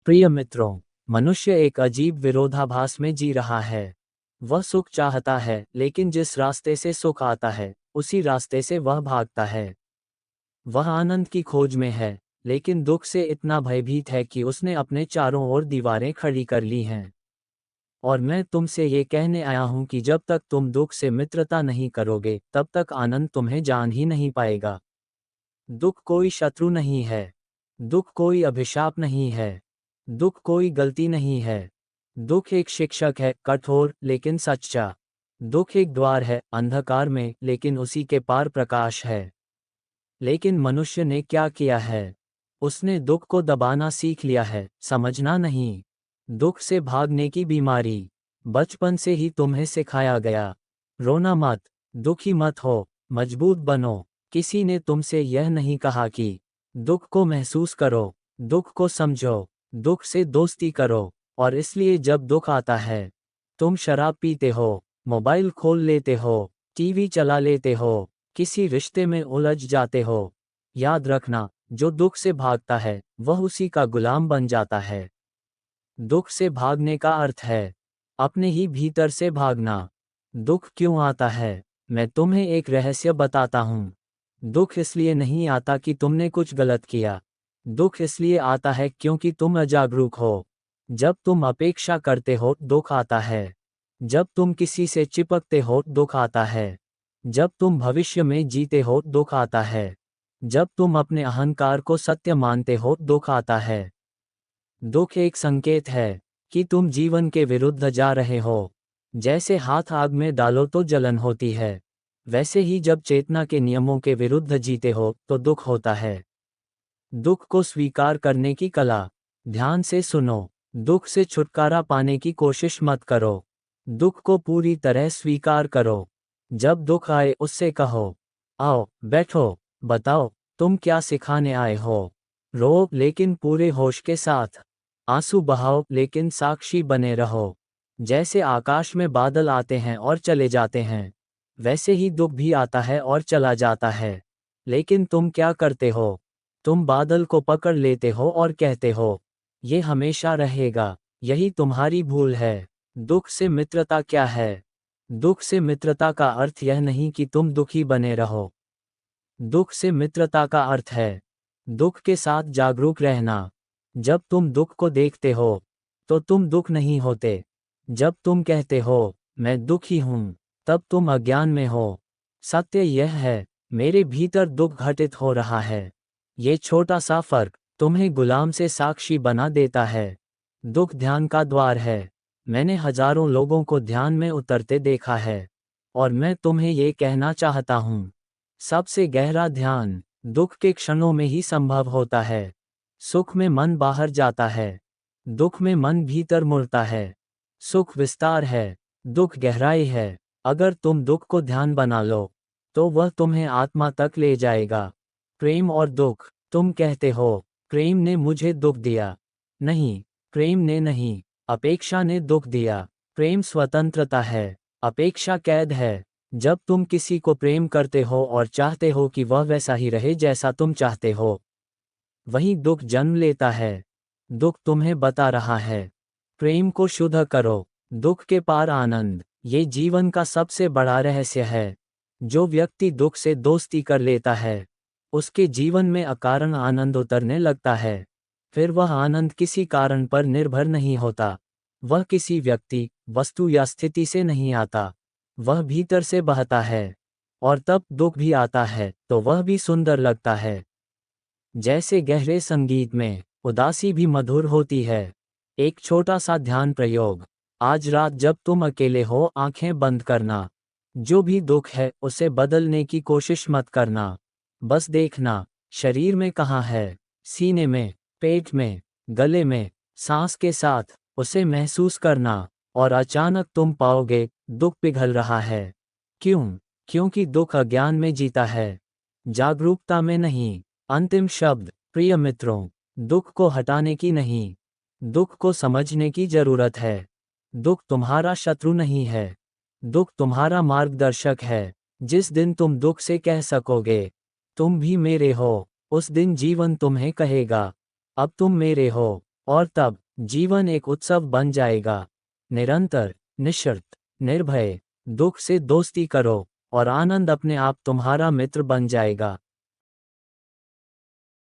प्रिय मित्रों, मनुष्य एक अजीब विरोधाभास में जी रहा है। वह सुख चाहता है, लेकिन जिस रास्ते से सुख आता है, उसी रास्ते से वह भागता है। वह आनंद की खोज में है, लेकिन दुख से इतना भयभीत है कि उसने अपने चारों ओर दीवारें खड़ी कर ली हैं। और मैं तुमसे ये कहने आया हूं कि जब तक तुम दुख से मित्रता नहीं करोगे, तब तक आनंद तुम्हें जान ही नहीं पाएगा। दुख कोई शत्रु नहीं है। दुख कोई अभिशाप नहीं है। दुख कोई गलती नहीं है। दुख एक शिक्षक है, कठोर लेकिन सच्चा। दुख एक द्वार है, अंधकार में, लेकिन उसी के पार प्रकाश है। लेकिन मनुष्य ने क्या किया है? उसने दुख को दबाना सीख लिया है, समझना नहीं। दुख से भागने की बीमारी बचपन से ही तुम्हें सिखाया गया। रोना मत, दुखी मत हो, मजबूत बनो। किसी ने तुमसे यह नहीं कहा कि दुख को महसूस करो, दुख को समझो, दुख से दोस्ती करो। और इसलिए जब दुख आता है, तुम शराब पीते हो, मोबाइल खोल लेते हो, टीवी चला लेते हो, किसी रिश्ते में उलझ जाते हो। याद रखना, जो दुख से भागता है, वह उसी का गुलाम बन जाता है। दुख से भागने का अर्थ है अपने ही भीतर से भागना। दुख क्यों आता है? मैं तुम्हें एक रहस्य बताता हूँ। दुख इसलिए नहीं आता कि तुमने कुछ गलत किया। दुख इसलिए आता है क्योंकि तुम अजागरूक हो। जब तुम अपेक्षा करते हो, दुख आता है। जब तुम किसी से चिपकते हो, दुख आता है। जब तुम भविष्य में जीते हो, दुख आता है। जब तुम अपने अहंकार को सत्य मानते हो, दुख आता है। दुख एक संकेत है कि तुम जीवन के विरुद्ध जा रहे हो। जैसे हाथ आग में डालो तो जलन होती है, वैसे ही जब चेतना के नियमों के विरुद्ध जीते हो तो दुख होता है। दुख को स्वीकार करने की कला। ध्यान से सुनो। दुख से छुटकारा पाने की कोशिश मत करो। दुख को पूरी तरह स्वीकार करो। जब दुख आए, उससे कहो, आओ बैठो, बताओ तुम क्या सिखाने आए हो। रो, लेकिन पूरे होश के साथ। आंसू बहाओ, लेकिन साक्षी बने रहो। जैसे आकाश में बादल आते हैं और चले जाते हैं, वैसे ही दुख भी आता है और चला जाता है। लेकिन तुम क्या करते हो? तुम बादल को पकड़ लेते हो और कहते हो, ये हमेशा रहेगा। यही तुम्हारी भूल है। दुख से मित्रता क्या है? दुख से मित्रता का अर्थ यह नहीं कि तुम दुखी बने रहो। दुख से मित्रता का अर्थ है दुख के साथ जागरूक रहना। जब तुम दुख को देखते हो, तो तुम दुख नहीं होते। जब तुम कहते हो, मैं दुखी हूं, तब तुम अज्ञान में हो। सत्य यह है, मेरे भीतर दुख घटित हो रहा है। ये छोटा सा फर्क तुम्हें गुलाम से साक्षी बना देता है। दुख ध्यान का द्वार है। मैंने हजारों लोगों को ध्यान में उतरते देखा है। और मैं तुम्हें ये कहना चाहता हूँ, सबसे गहरा ध्यान दुख के क्षणों में ही संभव होता है। सुख में मन बाहर जाता है, दुख में मन भीतर मुड़ता है। सुख विस्तार है, दुख गहराई है। अगर तुम दुख को ध्यान बना लो, तो वह तुम्हें आत्मा तक ले जाएगा। प्रेम और दुख। तुम कहते हो, प्रेम ने मुझे दुख दिया। नहीं, प्रेम ने नहीं, अपेक्षा ने दुख दिया। प्रेम स्वतंत्रता है, अपेक्षा कैद है। जब तुम किसी को प्रेम करते हो और चाहते हो कि वह वैसा ही रहे जैसा तुम चाहते हो, वहीं दुख जन्म लेता है। दुख तुम्हें बता रहा है, प्रेम को शुद्ध करो। दुख के पार आनंद, ये जीवन का सबसे बड़ा रहस्य है। जो व्यक्ति दुख से दोस्ती कर लेता है, उसके जीवन में अकारण आनंद उतरने लगता है। फिर वह आनंद किसी कारण पर निर्भर नहीं होता। वह किसी व्यक्ति, वस्तु या स्थिति से नहीं आता। वह भीतर से बहता है। और तब दुख भी आता है, तो वह भी सुंदर लगता है। जैसे गहरे संगीत में उदासी भी मधुर होती है। एक छोटा सा ध्यान प्रयोग। आज रात जब तुम अकेले हो, आंखें बंद करना। जो भी दुख है, उसे बदलने की कोशिश मत करना। बस देखना, शरीर में कहाँ है। सीने में, पेट में, गले में, सांस के साथ उसे महसूस करना। और अचानक तुम पाओगे, दुख पिघल रहा है। क्यों? क्योंकि दुख अज्ञान में जीता है, जागरूकता में नहीं। अंतिम शब्द, प्रिय मित्रों, दुख को हटाने की नहीं, दुख को समझने की जरूरत है। दुख तुम्हारा शत्रु नहीं है, दुख तुम्हारा मार्गदर्शक है। जिस दिन तुम दुख से कह सकोगे, तुम भी मेरे हो, उस दिन जीवन तुम्हें कहेगा, अब तुम मेरे हो। और तब जीवन एक उत्सव बन जाएगा। निरंतर, निःशर्त, निर्भय, दुख से दोस्ती करो और आनंद अपने आप तुम्हारा मित्र बन जाएगा।